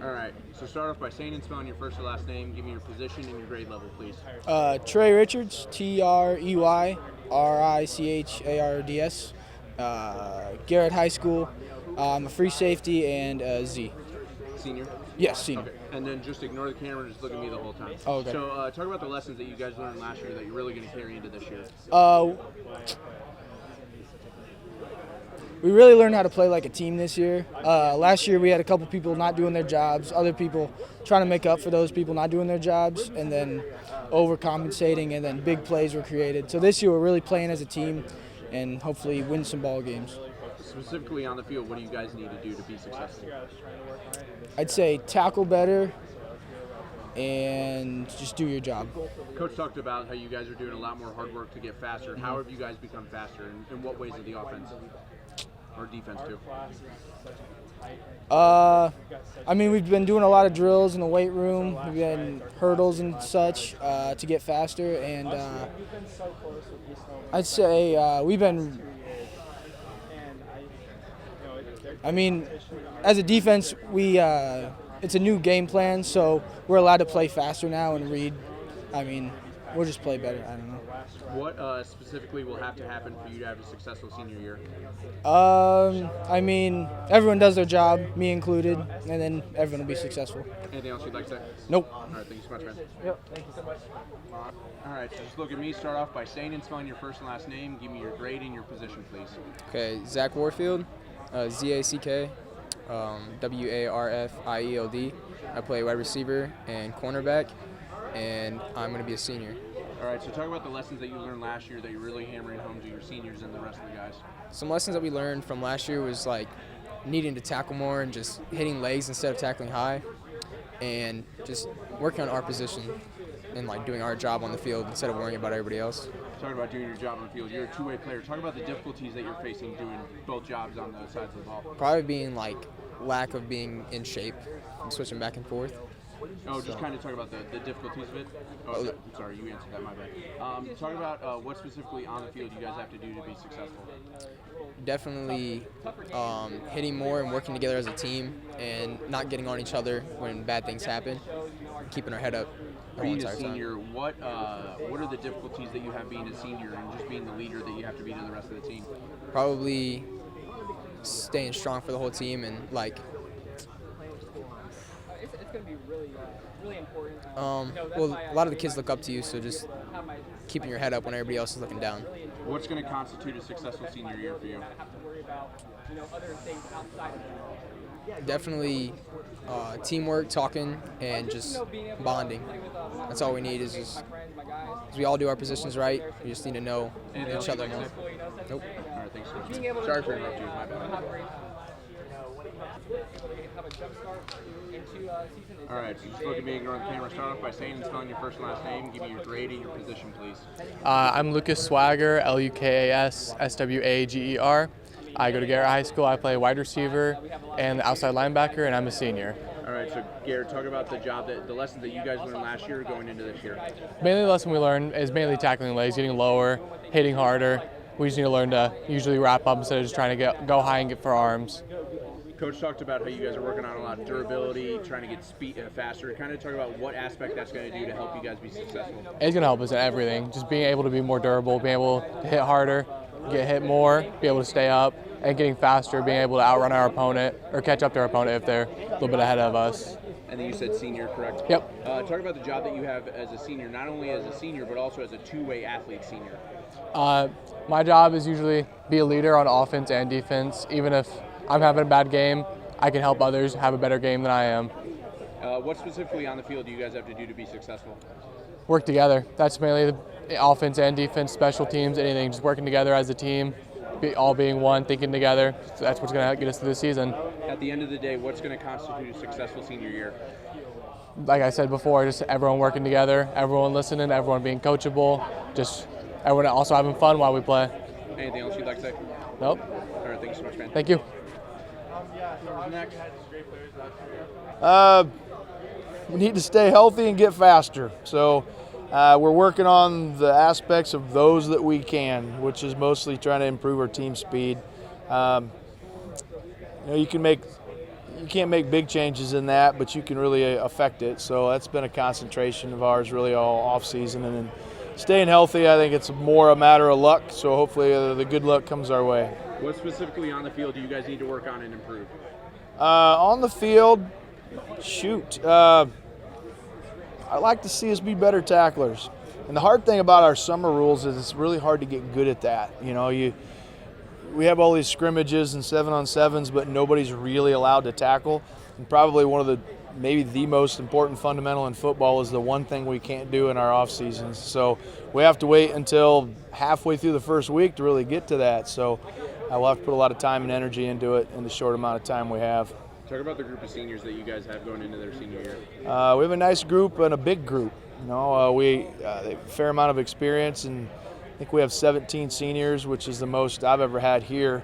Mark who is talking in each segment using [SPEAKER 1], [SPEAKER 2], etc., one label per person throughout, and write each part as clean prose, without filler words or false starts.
[SPEAKER 1] All right, so start off by saying and spelling your first and last name. Give me your position and your grade level, please.
[SPEAKER 2] Trey Richards, TreyRichards. Garrett High School. I'm a free safety and a Z.
[SPEAKER 1] Senior?
[SPEAKER 2] Yes, senior.
[SPEAKER 1] Okay, and then just ignore the camera and just look at me the whole time.
[SPEAKER 2] Oh, okay.
[SPEAKER 1] So talk about the lessons that you guys learned last year that you're really going to carry into this year.
[SPEAKER 2] We really learned how to play like a team this year. Last year we had a couple people not doing their jobs, other people trying to make up for those people not doing their jobs, and then overcompensating, and then big plays were created. So this year we're really playing as a team and hopefully win some ball games.
[SPEAKER 1] Specifically on the field, what do you guys need to do to be successful?
[SPEAKER 2] I'd say tackle better and just do your job.
[SPEAKER 1] Coach talked about how you guys are doing a lot more hard work to get faster. How have you guys become faster, and in what ways of the offense or defense too?
[SPEAKER 2] We've been doing a lot of drills in the weight room. We've been hurdles and such to get faster, and I'd say we've been. As a defense, it's a new game plan, so we're allowed to play faster now and read. We'll just play better. I don't know.
[SPEAKER 1] What specifically will have to happen for you to have a successful senior year?
[SPEAKER 2] Everyone does their job, me included, and then everyone will be successful.
[SPEAKER 1] Anything else you'd like to say?
[SPEAKER 2] Nope.
[SPEAKER 1] All right, thank you so much, man.
[SPEAKER 2] Yep, thank you so much.
[SPEAKER 1] All right, so just look at me. Start off by saying and spelling your first and last name. Give me your grade and your position, please.
[SPEAKER 3] Okay, Zack Warfield, Zack Warfield. I play wide receiver and cornerback, and I'm going to be a senior.
[SPEAKER 1] All right, so talk about the lessons that you learned last year that you're really hammering home to your seniors and the rest of the guys.
[SPEAKER 3] Some lessons that we learned from last year was like needing to tackle more and just hitting legs instead of tackling high, and just working on our position and like doing our job on the field instead of worrying about everybody else.
[SPEAKER 1] Talking about doing your job on the field, you're a two-way player. Talk about the difficulties that you're facing doing both jobs on those sides of the ball.
[SPEAKER 3] Probably being like lack of being in shape and switching back and forth.
[SPEAKER 1] Oh, just kind of talk about the difficulties of it? Oh, I'm sorry, you answered that, my bad. Talk about what specifically on the field you guys have to do to be successful.
[SPEAKER 3] Definitely hitting more and working together as a team and not getting on each other when bad things happen, keeping our head up the whole
[SPEAKER 1] Being
[SPEAKER 3] entire
[SPEAKER 1] a senior,
[SPEAKER 3] time.
[SPEAKER 1] what are the difficulties that you have being a senior and just being the leader that you have to be to the rest of the team?
[SPEAKER 3] Probably staying strong for the whole team and like
[SPEAKER 4] it's going to be really important.
[SPEAKER 3] a lot of the kids look up to you, so just keeping your head up when everybody else is looking down.
[SPEAKER 1] What's going to constitute a successful senior year for you?
[SPEAKER 3] Definitely teamwork, talking, and just bonding. That's all we need is just because we all do our positions right. We just need to know each other more. Nope.
[SPEAKER 1] All right, thanks so much. Sorry for interrupting you. My bad. All right, so just look at me, ignore the camera. Start off by saying and spelling your first and last name. Give me your grade and your position, please.
[SPEAKER 5] I'm Lukas Swagger, Lukas Swager. I go to Garrett High School. I play wide receiver and outside linebacker, and I'm a senior.
[SPEAKER 1] All right, so Garrett, talk about the lessons that you guys learned last year going into this year.
[SPEAKER 5] Mainly the lesson we learned is mainly tackling legs, getting lower, hitting harder. We just need to learn to usually wrap up instead of just trying to go high and get for arms.
[SPEAKER 1] Coach talked about how you guys are working on a lot of durability, trying to get speed faster. Kind of talk about what aspect that's going to do to help you guys be successful.
[SPEAKER 5] It's going to help us in everything. Just being able to be more durable, being able to hit harder, get hit more, be able to stay up, and getting faster, being able to outrun our opponent or catch up to our opponent if they're a little bit ahead of us.
[SPEAKER 1] And then you said senior, correct?
[SPEAKER 5] Yep.
[SPEAKER 1] Talk about the job that you have as a senior, not only as a senior, but also as a two-way athlete senior.
[SPEAKER 5] My job is usually be a leader on offense and defense. Even if I'm having a bad game, I can help others have a better game than I am.
[SPEAKER 1] What specifically on the field do you guys have to do to be successful?
[SPEAKER 5] Work together. That's mainly the offense and defense, special teams, anything. Just working together as a team, all being one, thinking together. So that's what's going to get us through the season.
[SPEAKER 1] At the end of the day, what's going to constitute a successful senior year?
[SPEAKER 5] Like I said before, just everyone working together, everyone listening, everyone being coachable, just everyone also having fun while we play.
[SPEAKER 1] Anything else you'd like to say?
[SPEAKER 5] Nope.
[SPEAKER 1] All right, thank you so much, man.
[SPEAKER 5] Thank you.
[SPEAKER 1] Next.
[SPEAKER 6] We need to stay healthy and get faster. So we're working on the aspects of those that we can, which is mostly trying to improve our team speed. You can make you can't make big changes in that, but you can really affect it. So that's been a concentration of ours really all off season, and then staying healthy. I think it's more a matter of luck. So hopefully the good luck comes our way.
[SPEAKER 1] What specifically on the field do you guys need to work on and improve?
[SPEAKER 6] On the field, I'd like to see us be better tacklers. And the hard thing about our summer rules is it's really hard to get good at that. You know, we have all these scrimmages and 7-on-7s, but nobody's really allowed to tackle. And probably maybe the most important fundamental in football is the one thing we can't do in our off seasons. So we have to wait until halfway through the first week to really get to that. So we'll have to put a lot of time and energy into it in the short amount of time we have.
[SPEAKER 1] Talk about the group of seniors that you guys have going into their senior year.
[SPEAKER 6] We have a nice group and a big group. You know, they have a fair amount of experience, and I think we have 17 seniors, which is the most I've ever had here.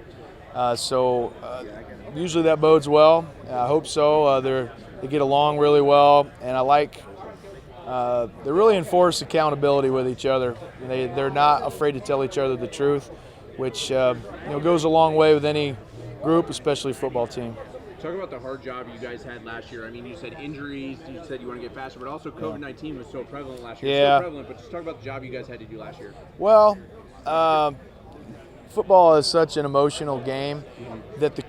[SPEAKER 6] Usually that bodes well. I hope so. They get along really well, and I like they really enforce accountability with each other. They're not afraid to tell each other the truth, which goes a long way with any group, especially football team.
[SPEAKER 1] Talk about the hard job you guys had last year. I mean, you said injuries, you said you want to get faster, but also COVID-19 was so prevalent last year.
[SPEAKER 6] Yeah.
[SPEAKER 1] So prevalent, but just talk about the job you guys had to do last year.
[SPEAKER 6] Well, football is such an emotional game that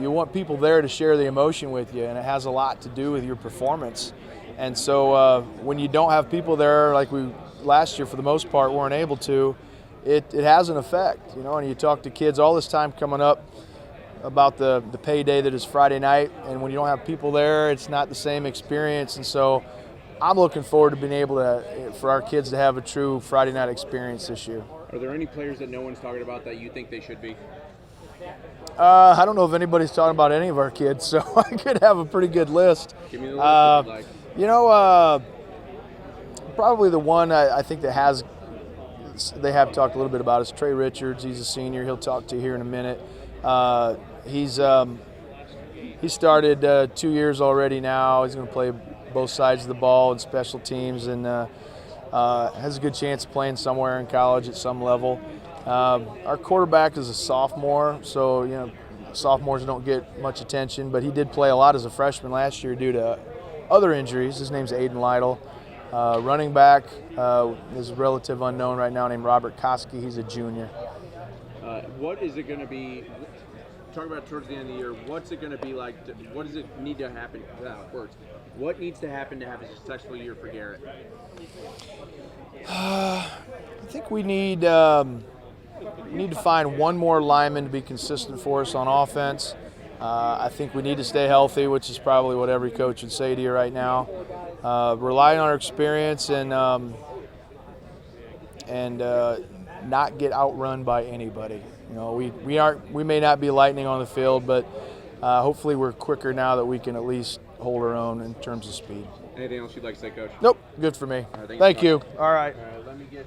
[SPEAKER 6] you want people there to share the emotion with you, and it has a lot to do with your performance. And so when you don't have people there, like we last year for the most part weren't able to, it has an effect. And you talk to kids all this time coming up about the payday that is Friday night, and when you don't have people there, it's not the same experience. And so I'm looking forward to being able for our kids to have a true Friday night experience this year.
[SPEAKER 1] Are there any players that no one's talking about that you think they should be?
[SPEAKER 6] I don't know if anybody's talking about any of our kids, so I could have a pretty good list.
[SPEAKER 1] Give me the list if you'd like.
[SPEAKER 6] Probably the one I think that they have talked a little bit about is Trey Richards. He's a senior. He'll talk to you here in a minute. He started 2 years already now. He's going to play both sides of the ball and special teams, and has a good chance of playing somewhere in college at some level. Our quarterback is a sophomore, so sophomores don't get much attention, but he did play a lot as a freshman last year due to other injuries. His name's Aiden Lytle. Running back is a relative unknown right now named Robert Koski. He's a junior.
[SPEAKER 1] What is it going to be? Talk about towards the end of the year. What's it going to be like? What does it need to happen? What needs to happen to have a successful year for Garrett?
[SPEAKER 6] I think we need to find one more lineman to be consistent for us on offense. I think we need to stay healthy, which is probably what every coach would say to you right now. Rely on our experience and not get outrun by anybody. We may not be lightning on the field, but hopefully we're quicker now that we can at least hold our own in terms of speed.
[SPEAKER 1] Anything else you'd like to say, Coach?
[SPEAKER 6] Nope, good for me.
[SPEAKER 1] All right,
[SPEAKER 6] Thank you. All right.
[SPEAKER 1] Let me get him.